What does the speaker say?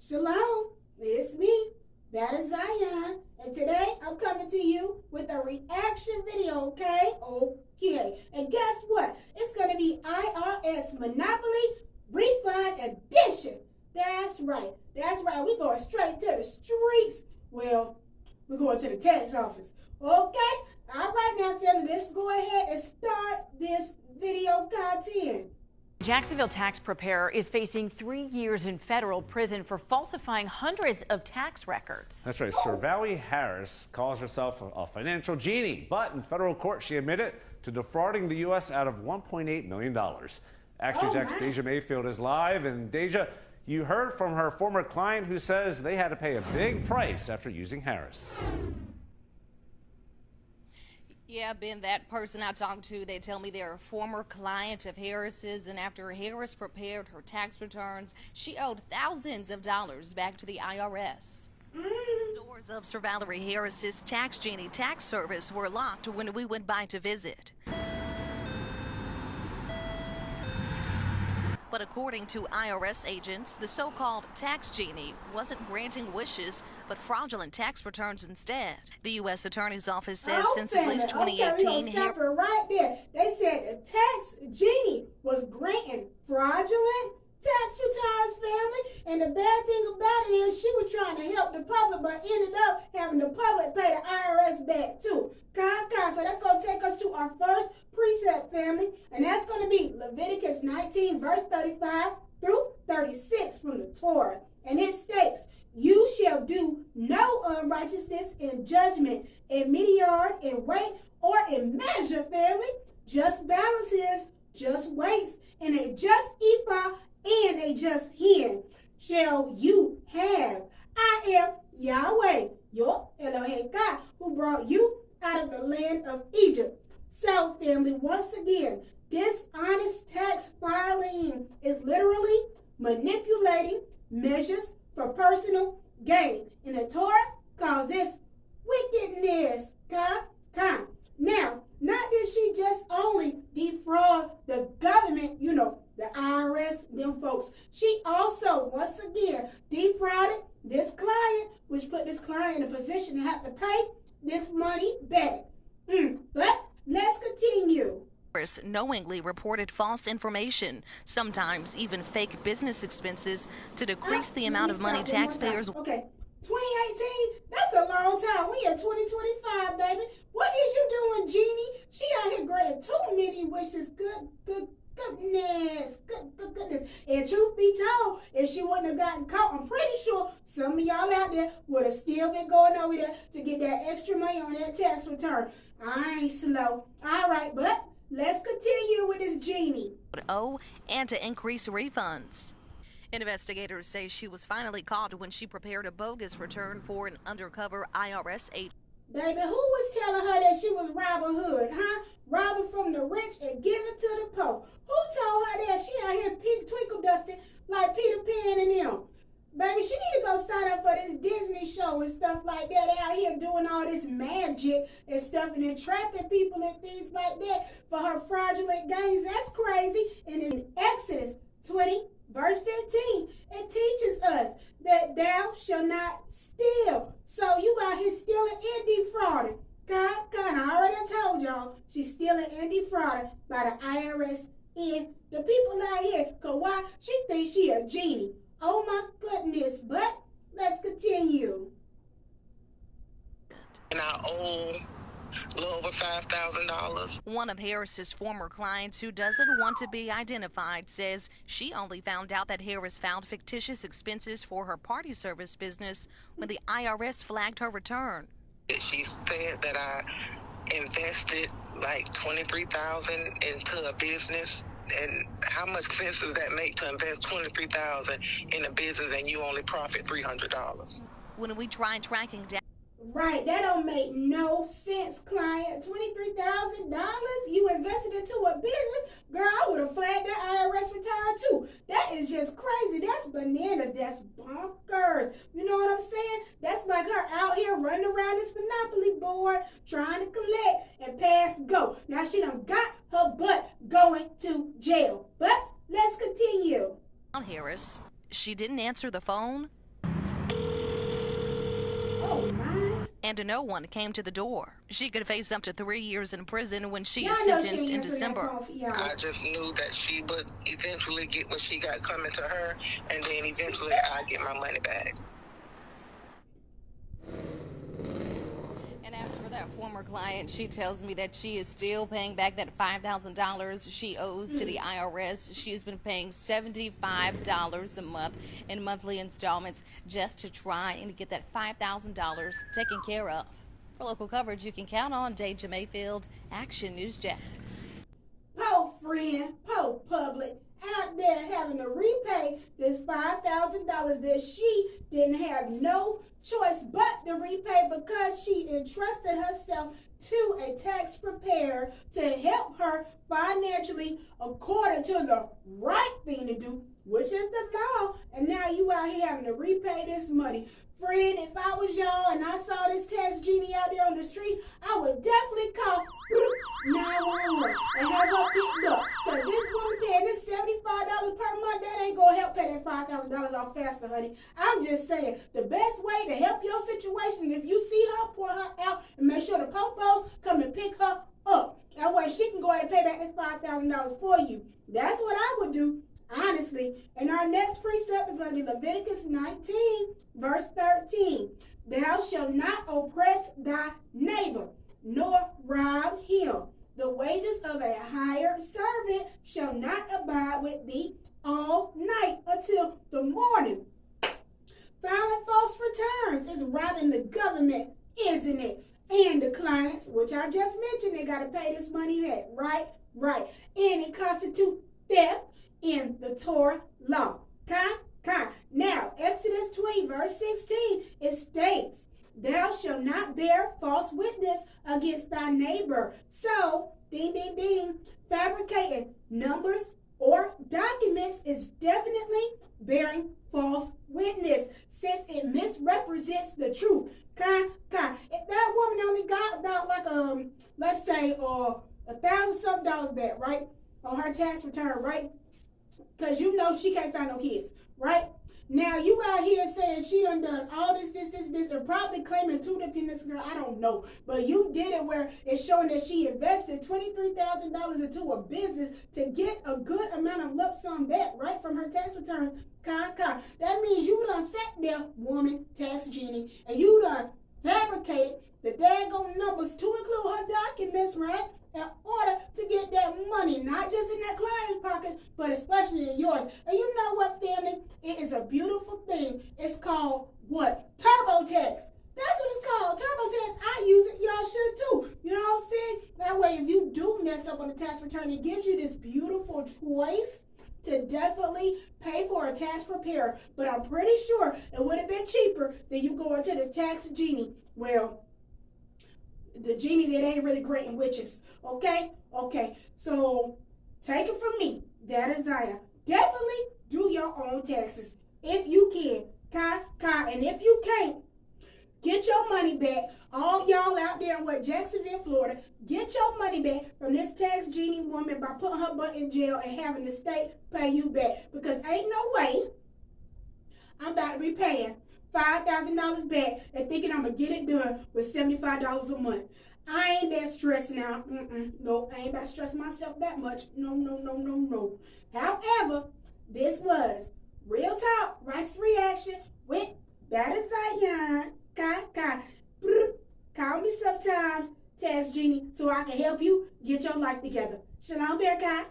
Shalom, it's me, Baht Of Zion, and today I'm coming to you with a reaction video, okay? Okay, and guess what? It's going to be IRS Monopoly Refund Edition. That's right, we're going straight to the streets. Well, we're going to the tax office, okay? All right now, family, let's go ahead and start this video content. Jacksonville tax preparer is facing 3 years in federal prison for falsifying hundreds of tax records. That's right. SurValarie Harris calls herself a financial genie, but in federal court she admitted to defrauding the U.S. out of $1.8 million. Action Jack's Deja Mayfield is live, and Deja, you heard from her former client who says they had to pay a big price after using Harris. Yeah, Ben, that person I talked to, they tell me they're a former client of Harris's, and after Harris prepared her tax returns, she owed thousands of dollars back to the IRS. Doors of SurValarie Harris's Tax Genie tax service were locked when we went by to visit. But according to IRS agents, the so-called Tax Genie wasn't granting wishes, but fraudulent tax returns instead. The U.S. Attorney's Office says since at least 2018... Stop it right there. They said the Tax Genie was granting fraudulent tax returns, family. And the bad thing about it is she was trying to help the public, but ended up having the public pay the IRS back too. So that's going to take us to our first precept, family, and that's going to be Leviticus 19, verse 35 through 36 from the Torah. And it states, "You shall do no unrighteousness in judgment, in measure, in weight, or in measure," family. Just balances, just weights, and a just ephah and a just hin shall you have. I am Yahweh, your Elohim God, who brought you out of the land of Egypt. So, family, once again, dishonest tax filing is literally manipulating measures for personal gain. And the Torah calls this wickedness. Now, not did she just only defraud the government, the IRS, them folks. She also, once again, defrauded this client, which put this client in a position to have to pay this money back. But let's continue. Knowingly reported false information, sometimes even fake business expenses, to decrease the amount of money taxpayers. Okay, 2018, that's a long time. We in 2025, baby. What is you doing, Genie? She out here granting too many wishes. Goodness. And truth be told, if she wouldn't have gotten caught, I'm pretty sure some of y'all out there would have still been going over there to get that extra money on that tax return. I ain't slow. All right, but let's continue with this Genie. And to increase refunds. Investigators say she was finally caught when she prepared a bogus return for an undercover IRS agent. Baby, who was telling her that she was Robin Hood, huh? Robbing from the rich and giving to the poor. Who told her that? She out here twinkle dusting like Peter Pan and them. Baby, she need to go sign up for this Disney show and stuff like that, out here doing all this magic and stuff and then trapping people and things like that for her fraudulent gains. That's crazy. And in Exodus 20, verse 15, it teaches us that thou shalt not steal. So you out here stealing and defrauding. I already told y'all she's stealing and defrauded by the IRS and the people out here. Because why? She thinks she a genie. Oh my goodness. But let's continue. And I owe a little over $5,000. One of Harris's former clients, who doesn't want to be identified, says she only found out that Harris found fictitious expenses for her party service business when the IRS flagged her return. She said that I invested like $23,000 into a business. And how much sense does that make to invest $23,000 in a business and you only profit $300? When we tried tracking down. Right, that don't make no sense, client. $23,000 you invested into a business? Girl, I would have flagged that IRS return too. That is just crazy. That's bananas. That's bonkers. You know what I'm saying? That's like her out here running around this Monopoly board trying to collect and pass go. Now she done got her butt going to jail. But let's continue. Harris, she didn't answer the phone. Oh, my. And no one came to the door. She could face up to 3 years in prison when she Y'all is know she sentenced ain't in answering that December. phone for y'all. I just knew that she would eventually get what she got coming to her, and then eventually I'd get my money back. And as for that former client, she tells me that she is still paying back that $5,000 she owes to the IRS. She's been paying $75 a month in monthly installments just to try and get that $5,000 taken care of. For local coverage, you can count on Deja Mayfield, Action News Jax. Po friend, po public, out there having to repay this $5,000 that she didn't have no choice but to repay because she entrusted herself to a tax preparer to help her financially according to the right thing to do, which is the law. And now you out here having to repay this money. Friend, if I was y'all and I saw this tax genie out there on the street, I would definitely call 911 and have her picked up. Because this woman paying this $75 per month, that ain't going to help pay that $5,000 off faster, honey. I'm just saying, the best way to help your situation, if you see her, point her out and make sure the popos come and pick her up. That way she can go ahead and pay back this $5,000 for you. That's what I would do, honestly. And our next precept is going to be Leviticus 19, verse 13. Thou shalt not oppress thy neighbor, nor rob him. The wages of a hired servant shall not abide with thee all night until the morning. Filing false returns is robbing the government, isn't it? And the clients, which I just mentioned, they got to pay this money back, right? Right. And it constitutes theft in the Torah law. Now, Exodus 20, verse 16, it states, thou shalt not bear false witness against thy neighbor. So, ding, ding, ding, fabricating numbers or documents is definitely bearing false witness since it misrepresents the truth. If that woman only got about like, let's say, $1,000-something back, right, on her tax return, right? Because you know she can't find no kids, right? Now you out here saying she done all this, and probably claiming two dependents, girl, I don't know. But you did it where it's showing that she invested $23,000 into a business to get a good amount of lump sum back, right, from her tax return. That means you done sat there, woman, tax genie, and you done fabricated the daggone numbers to include her documents, right, in order to get that money, not just in that client's pocket, but especially in yours. And you know what, family? It is a beautiful thing. It's called what? TurboTax. That's what it's called, TurboTax. I use it. Y'all should too. You know what I'm saying? That way, if you do mess up on the tax return, it gives you this beautiful choice to definitely pay for a tax preparer. But I'm pretty sure it would have been cheaper than you going to the tax genie. Well, the genie that ain't really granting witches. Okay? So take it from me. That is Zion. Definitely do your own taxes if you can. And if you can't, get your money back. All y'all out there in Jacksonville, Florida, get your money back from this tax genie woman by putting her butt in jail and having the state pay you back. Because ain't no way I'm about to be paying $5,000 back and thinking I'm going to get it done with $75 a month. I ain't that stressed now. No, I ain't about to stress myself that much. No. However, this was Real Talk, Righteous Reaction with Baht Of Zion. Call me sometimes, Tax Genie, so I can help you get your life together. Shalom, Bearcat.